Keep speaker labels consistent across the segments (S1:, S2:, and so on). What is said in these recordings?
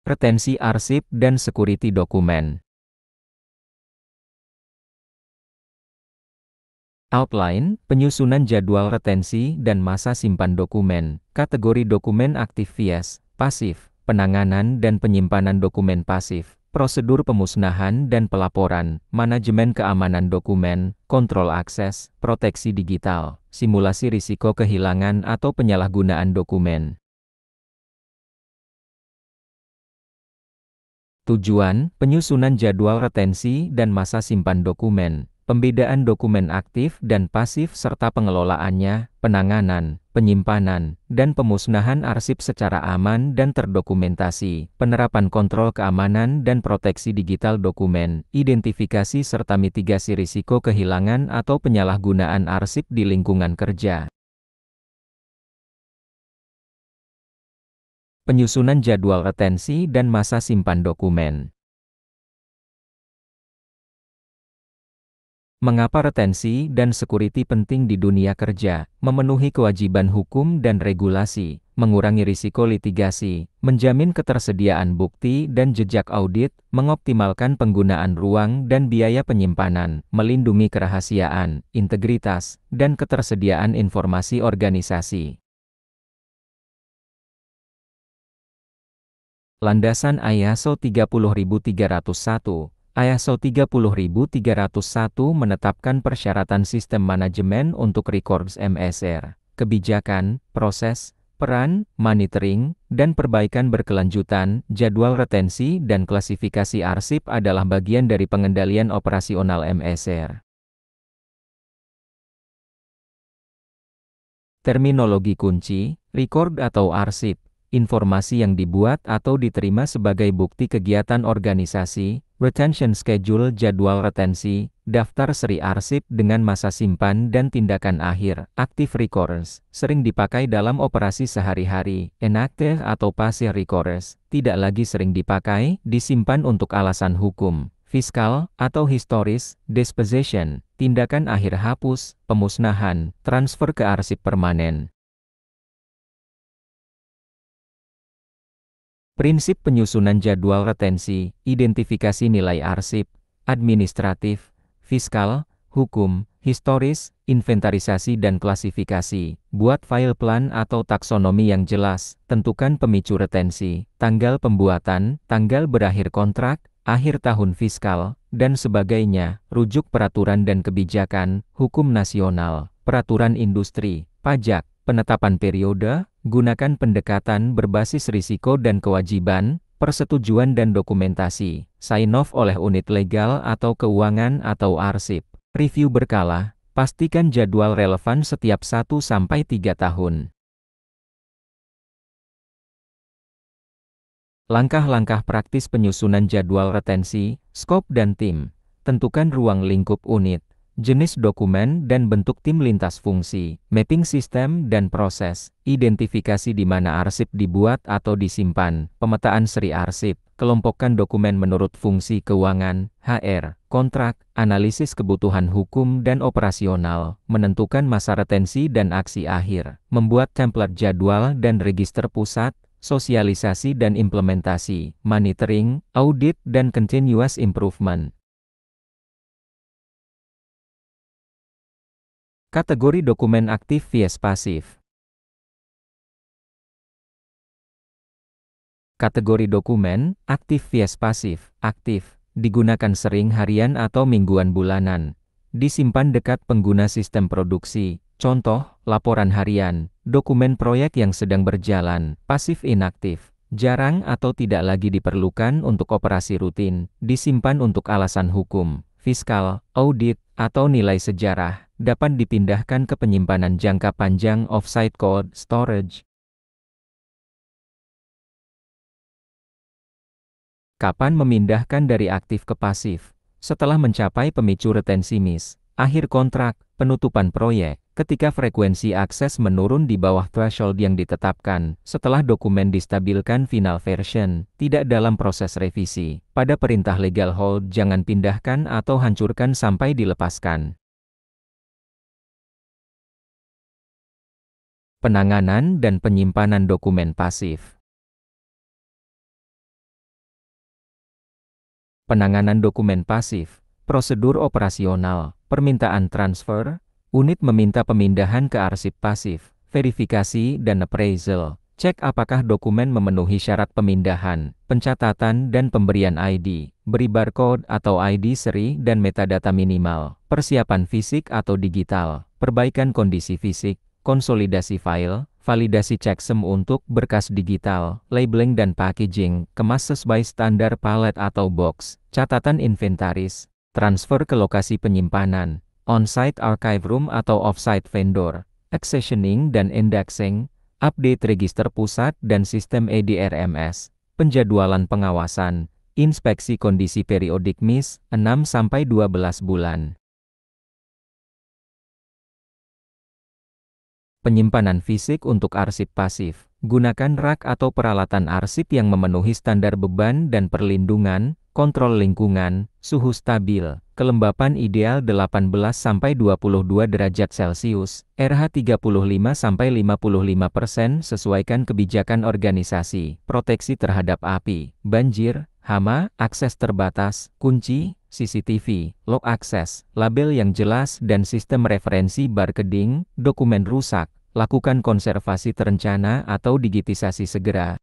S1: Retensi arsip dan security dokumen. Outline, penyusunan jadwal retensi dan masa simpan dokumen. Kategori dokumen aktif vs. pasif, penanganan dan penyimpanan dokumen pasif. Prosedur pemusnahan dan pelaporan, manajemen keamanan dokumen, kontrol akses, proteksi digital, simulasi risiko kehilangan atau penyalahgunaan dokumen. Tujuan, penyusunan jadwal retensi dan masa simpan dokumen, pembedaan dokumen aktif dan pasif serta pengelolaannya, penanganan, penyimpanan, dan pemusnahan arsip secara aman dan terdokumentasi, penerapan kontrol keamanan dan proteksi digital dokumen, identifikasi serta mitigasi risiko kehilangan atau penyalahgunaan arsip di lingkungan kerja. Penyusunan jadwal retensi dan masa simpan dokumen. Mengapa retensi dan security penting di dunia kerja? Memenuhi kewajiban hukum dan regulasi, mengurangi risiko litigasi, menjamin ketersediaan bukti dan jejak audit, mengoptimalkan penggunaan ruang dan biaya penyimpanan, melindungi kerahasiaan, integritas, dan ketersediaan informasi organisasi. Landasan ISO 30301. ISO 30301 menetapkan persyaratan sistem manajemen untuk records MSR, kebijakan, proses, peran, monitoring, dan perbaikan berkelanjutan. Jadwal retensi dan klasifikasi arsip adalah bagian dari pengendalian operasional MSR. Terminologi kunci, record atau arsip. Informasi yang dibuat atau diterima sebagai bukti kegiatan organisasi, retention schedule jadwal retensi, daftar seri arsip dengan masa simpan dan tindakan akhir, active records, sering dipakai dalam operasi sehari-hari, inactive atau passive records, tidak lagi sering dipakai, disimpan untuk alasan hukum, fiskal, atau historis, disposition, tindakan akhir hapus, pemusnahan, transfer ke arsip permanen. Prinsip penyusunan jadwal retensi, identifikasi nilai arsip, administratif, fiskal, hukum, historis, inventarisasi dan klasifikasi. Buat file plan atau taksonomi yang jelas, tentukan pemicu retensi, tanggal pembuatan, tanggal berakhir kontrak, akhir tahun fiskal, dan sebagainya. Rujuk peraturan dan kebijakan, hukum nasional, peraturan industri, pajak, penetapan periode. Gunakan pendekatan berbasis risiko dan kewajiban, persetujuan dan dokumentasi, sign-off oleh unit legal atau keuangan atau arsip. Review berkala, pastikan jadwal relevan setiap 1-3 tahun. Langkah-langkah praktis penyusunan jadwal retensi, skop dan tim. Tentukan ruang lingkup unit, jenis dokumen dan bentuk tim lintas fungsi, mapping sistem dan proses, identifikasi di mana arsip dibuat atau disimpan, pemetaan seri arsip, kelompokkan dokumen menurut fungsi keuangan, HR, kontrak, analisis kebutuhan hukum dan operasional, menentukan masa retensi dan aksi akhir, membuat template jadwal dan register pusat, sosialisasi dan implementasi, monitoring, audit dan continuous improvement. Kategori dokumen aktif vs pasif. Kategori dokumen, aktif vs pasif. Aktif, digunakan sering harian atau mingguan bulanan. Disimpan dekat pengguna sistem produksi. Contoh, laporan harian, dokumen proyek yang sedang berjalan. Pasif inaktif, jarang atau tidak lagi diperlukan untuk operasi rutin. Disimpan untuk alasan hukum, fiskal, audit, atau nilai sejarah. Dapat dipindahkan ke penyimpanan jangka panjang off-site cold storage. Kapan memindahkan dari aktif ke pasif? Setelah mencapai pemicu retensi MIS, akhir kontrak, penutupan proyek, ketika frekuensi akses menurun di bawah threshold yang ditetapkan, setelah dokumen distabilkan final version, tidak dalam proses revisi, pada perintah legal hold jangan pindahkan atau hancurkan sampai dilepaskan. Penanganan dan penyimpanan dokumen pasif. Penanganan dokumen pasif, prosedur operasional, permintaan transfer, unit meminta pemindahan ke arsip pasif, verifikasi dan appraisal. Cek apakah dokumen memenuhi syarat pemindahan, pencatatan dan pemberian ID, beri barcode atau ID seri dan metadata minimal, persiapan fisik atau digital, perbaikan kondisi fisik, konsolidasi file, validasi checksum untuk berkas digital, labeling dan packaging, kemas sesuai standar palet atau box, catatan inventaris, transfer ke lokasi penyimpanan, on-site archive room atau off-site vendor, accessioning dan indexing, update register pusat dan sistem EDRMS, penjadwalan pengawasan, inspeksi kondisi periodik MIS, 6-12 bulan. Penyimpanan fisik untuk arsip pasif. Gunakan rak atau peralatan arsip yang memenuhi standar beban dan perlindungan, kontrol lingkungan, suhu stabil, kelembapan ideal 18-22 derajat Celcius, RH 35-55%, sesuaikan kebijakan organisasi, proteksi terhadap api, banjir, hama, akses terbatas, kunci, CCTV, log akses, label yang jelas dan sistem referensi barcoding, dokumen rusak, lakukan konservasi terencana atau digitisasi segera.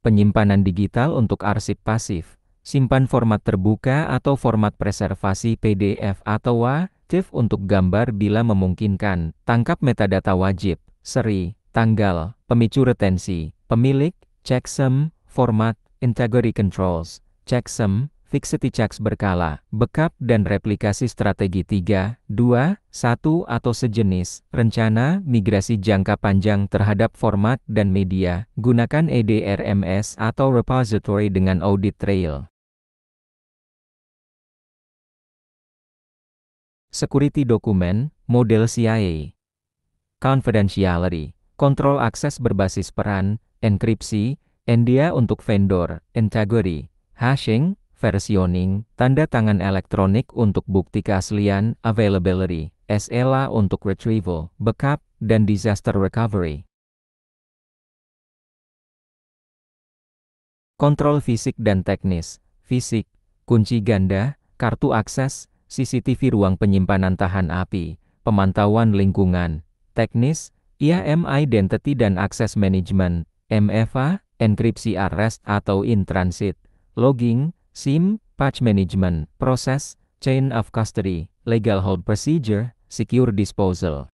S1: Penyimpanan digital untuk arsip pasif. Simpan format terbuka atau format preservasi PDF atau WAV untuk gambar bila memungkinkan. Tangkap metadata wajib, seri, tanggal, pemicu retensi, pemilik, checksum, format, integrity controls, checksum, fixity checks berkala, backup dan replikasi strategi 3, 2, 1 atau sejenis, rencana, migrasi jangka panjang terhadap format dan media, gunakan EDRMS atau repository dengan audit trail. Security dokumen, model CIA. Confidentiality, kontrol akses berbasis peran, enkripsi, NDA untuk vendor, integrity, hashing, versioning, tanda tangan elektronik untuk bukti keaslian, availability, SLA untuk retrieval, backup, dan disaster recovery. Kontrol fisik dan teknis. Fisik, kunci ganda, kartu akses, CCTV ruang penyimpanan tahan api, pemantauan lingkungan. Teknis, IAM Identity dan Access Management, MFA, enkripsi arrest atau in transit, logging, SIM, patch management, proses, chain of custody, legal hold procedure, secure disposal.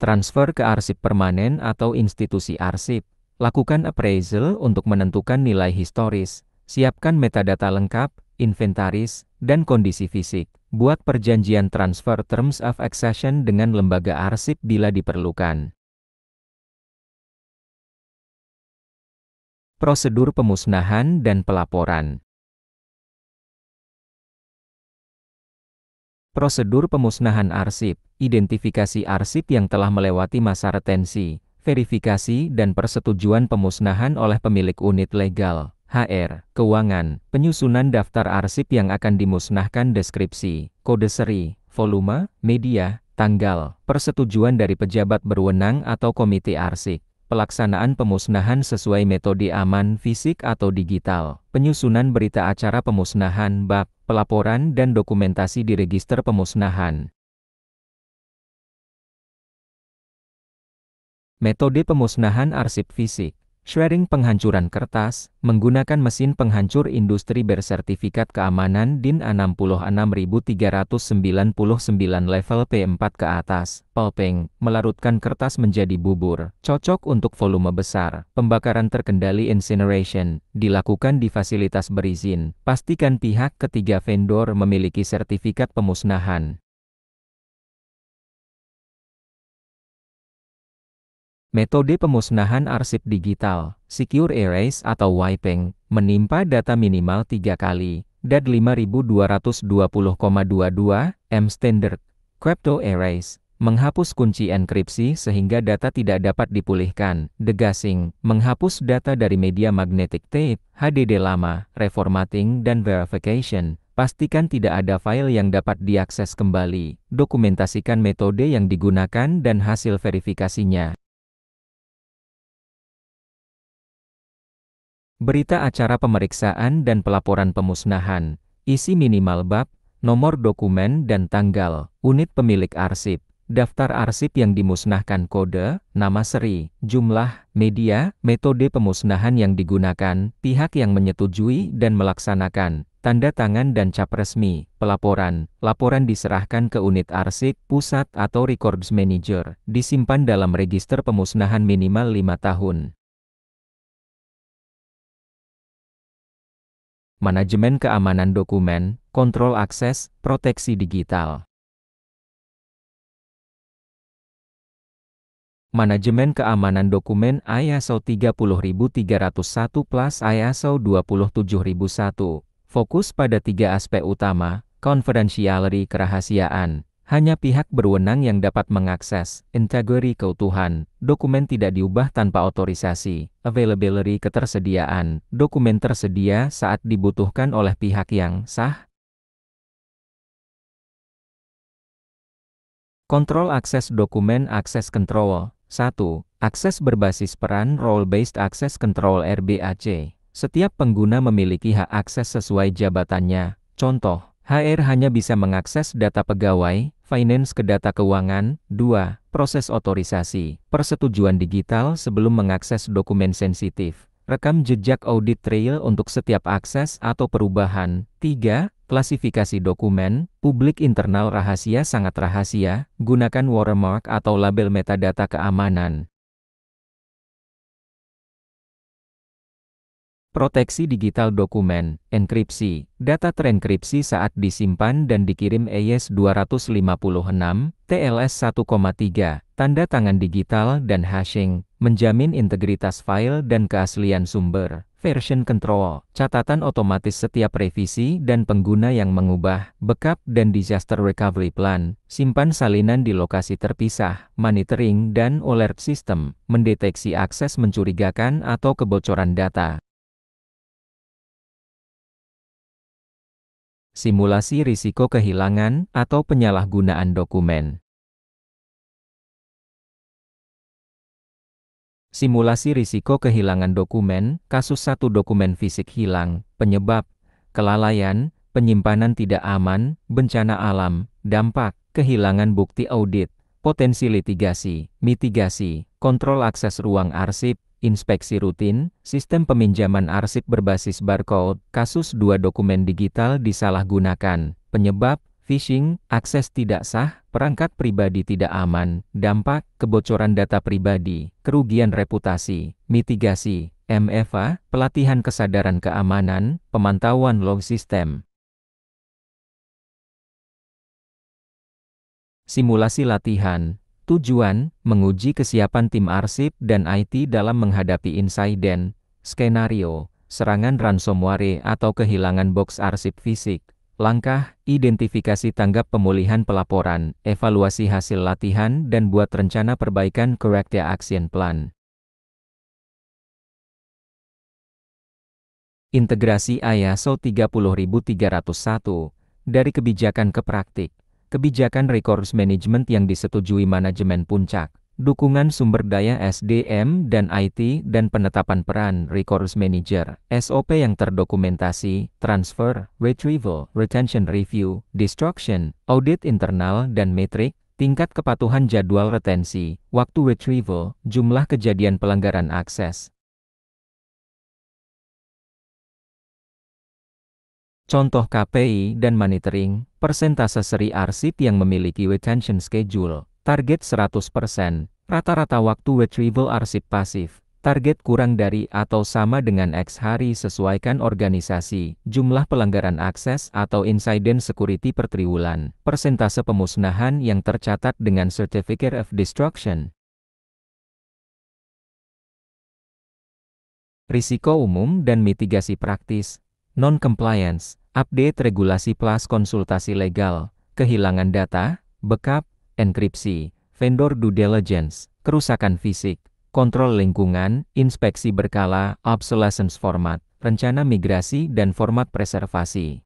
S1: Transfer ke arsip permanen atau institusi arsip. Lakukan appraisal untuk menentukan nilai historis. Siapkan metadata lengkap, inventaris, dan kondisi fisik. Buat perjanjian transfer terms of accession dengan lembaga arsip bila diperlukan. Prosedur pemusnahan dan pelaporan. Prosedur pemusnahan arsip, identifikasi arsip yang telah melewati masa retensi, verifikasi dan persetujuan pemusnahan oleh pemilik unit legal, HR, keuangan, penyusunan daftar arsip yang akan dimusnahkan, deskripsi, kode seri, volume, media, tanggal, persetujuan dari pejabat berwenang atau komite arsip. Pelaksanaan pemusnahan sesuai metode aman fisik atau digital, penyusunan berita acara pemusnahan bab, pelaporan dan dokumentasi di register pemusnahan. Metode pemusnahan arsip fisik. Sharing penghancuran kertas, menggunakan mesin penghancur industri bersertifikat keamanan DIN A66399 level P4 ke atas, pulping, melarutkan kertas menjadi bubur, cocok untuk volume besar, pembakaran terkendali incineration, dilakukan di fasilitas berizin, pastikan pihak ketiga vendor memiliki sertifikat pemusnahan. Metode pemusnahan arsip digital, secure erase atau wiping, menimpa data minimal 3 kali, DAT 5220,22, M standard, crypto erase, menghapus kunci enkripsi sehingga data tidak dapat dipulihkan, degaussing, menghapus data dari media magnetic tape, HDD lama, reformatting dan verification, pastikan tidak ada file yang dapat diakses kembali, dokumentasikan metode yang digunakan dan hasil verifikasinya. Berita acara pemeriksaan dan pelaporan pemusnahan. Isi minimal bab, nomor dokumen dan tanggal, unit pemilik arsip, daftar arsip yang dimusnahkan, kode, nama seri, jumlah, media, metode pemusnahan yang digunakan, pihak yang menyetujui dan melaksanakan, tanda tangan dan cap resmi, pelaporan. Laporan diserahkan ke unit arsip pusat atau records manager, disimpan dalam register pemusnahan minimal 5 tahun. Manajemen keamanan dokumen, kontrol akses, proteksi digital. Manajemen keamanan dokumen ISO 30301+ISO 27001. Fokus pada 3 aspek utama, confidentiality kerahasiaan. Hanya pihak berwenang yang dapat mengakses, integrity keutuhan, dokumen tidak diubah tanpa otorisasi, availability ketersediaan, dokumen tersedia saat dibutuhkan oleh pihak yang sah. Kontrol akses dokumen, access control. 1. Akses berbasis peran, Role-Based Access Control (RBAC). Setiap pengguna memiliki hak akses sesuai jabatannya. Contoh, HR hanya bisa mengakses data pegawai, finance ke data keuangan. 2. Proses otorisasi, persetujuan digital sebelum mengakses dokumen sensitif. Rekam jejak audit trail untuk setiap akses atau perubahan. 3. Klasifikasi dokumen, publik internal rahasia sangat rahasia, gunakan watermark atau label metadata keamanan. Proteksi digital dokumen, enkripsi, data terenkripsi saat disimpan dan dikirim EYS 256, TLS 1,3, tanda tangan digital dan hashing, menjamin integritas file dan keaslian sumber. Version control, catatan otomatis setiap revisi dan pengguna yang mengubah, backup dan disaster recovery plan, simpan salinan di lokasi terpisah, monitoring dan alert system, mendeteksi akses mencurigakan atau kebocoran data. Simulasi risiko kehilangan atau penyalahgunaan dokumen. Simulasi risiko kehilangan dokumen, kasus 1 dokumen fisik hilang, penyebab, kelalaian, penyimpanan tidak aman, bencana alam, dampak, kehilangan bukti audit, potensi litigasi, mitigasi, kontrol akses ruang arsip, inspeksi rutin, sistem peminjaman arsip berbasis barcode, kasus 2 dokumen digital disalahgunakan, penyebab, phishing, akses tidak sah, perangkat pribadi tidak aman, dampak, kebocoran data pribadi, kerugian reputasi, mitigasi, MFA, pelatihan kesadaran keamanan, pemantauan log sistem. Simulasi latihan. Tujuan, menguji kesiapan tim arsip dan IT dalam menghadapi insiden, skenario, serangan ransomware atau kehilangan box arsip fisik. Langkah, identifikasi tanggap pemulihan pelaporan, evaluasi hasil latihan dan buat rencana perbaikan corrective action plan. Integrasi ISO 30301, dari kebijakan ke praktik. Kebijakan resource management yang disetujui manajemen puncak. Dukungan sumber daya SDM dan IT dan penetapan peran resource manager, SOP yang terdokumentasi, transfer, retrieval, retention review, destruction, audit internal dan metrik, tingkat kepatuhan jadwal retensi, waktu retrieval, jumlah kejadian pelanggaran akses. Contoh KPI dan monitoring, persentase seri arsip yang memiliki retention schedule. Target 100%, rata-rata waktu retrieval arsip pasif, target kurang dari atau sama dengan X hari sesuaikan organisasi, jumlah pelanggaran akses atau insiden security per triwulan, persentase pemusnahan yang tercatat dengan Certificate of Destruction. Risiko umum dan mitigasi praktis, non-compliance, update regulasi plus konsultasi legal, kehilangan data, backup, enkripsi, vendor due diligence, kerusakan fisik, kontrol lingkungan, inspeksi berkala, obsolescence format, rencana migrasi dan format preservasi.